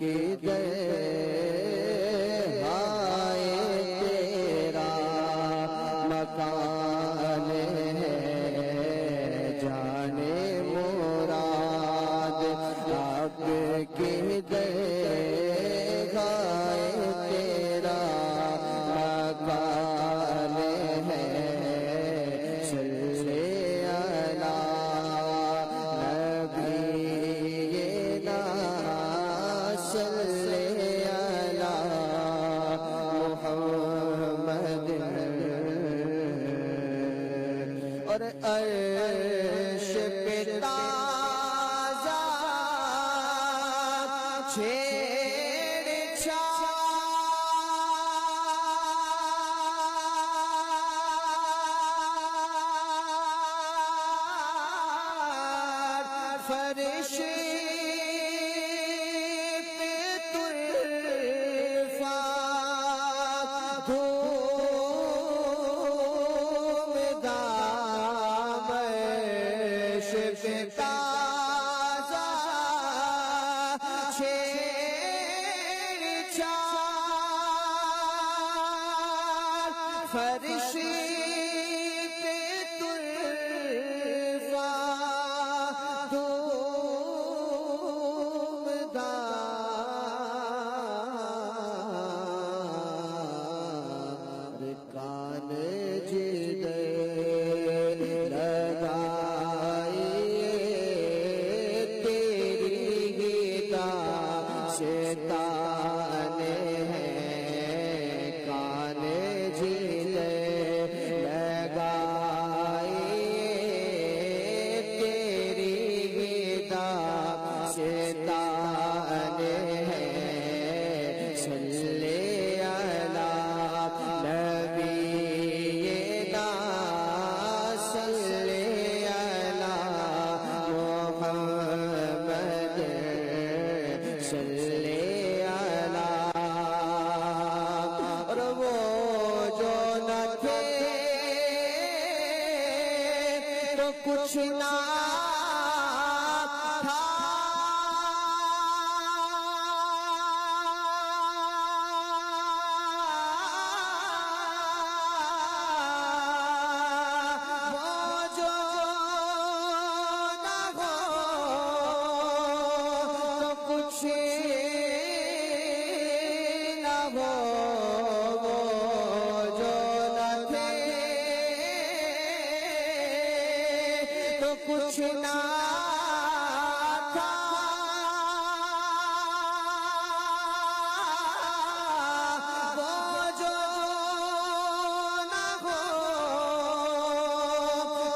کدھر ہائے تیرا مکان ہے جانے مراد، اب کدھر ہائے تیرا مکان ہے، صلی علی نبینا صلی علی محمد، اور عرش پہ تازہ چھیڑ چھاڑ، فرش پہ طرفہ دھوم دام، عرش پہ تازہ چھیڑ چھاڑ، فرش پہ طرفہ دھوم دام، کان جدھر لگائیے تیری داستان ہے، کان جدھر لگائیے تیری داستان ہے، صلی علی نبینا صلی علی محمد، صلی علی، اور وہ جو نہ تھے تو کچھ نہ تھا، وہ جو نہ ہو تو کچھ نہ ہو، وہ جو نہ تھے تو کچھ نہ تھا، وہ جو نہ ہو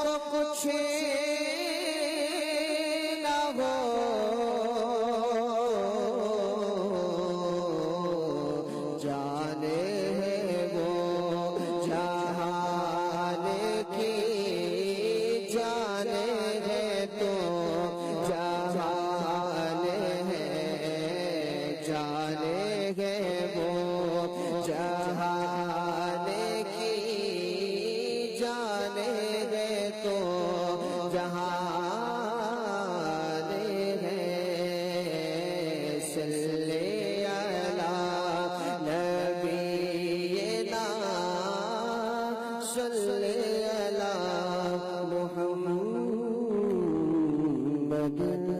تو کچھ نہ ہو، جانے ہیں وہ جہان کی جانے ہیں تو جہان ہے، جانے ہیں وہ جہان کی جانے ہیں تو جہان ہے، صلی علی نبینا صلی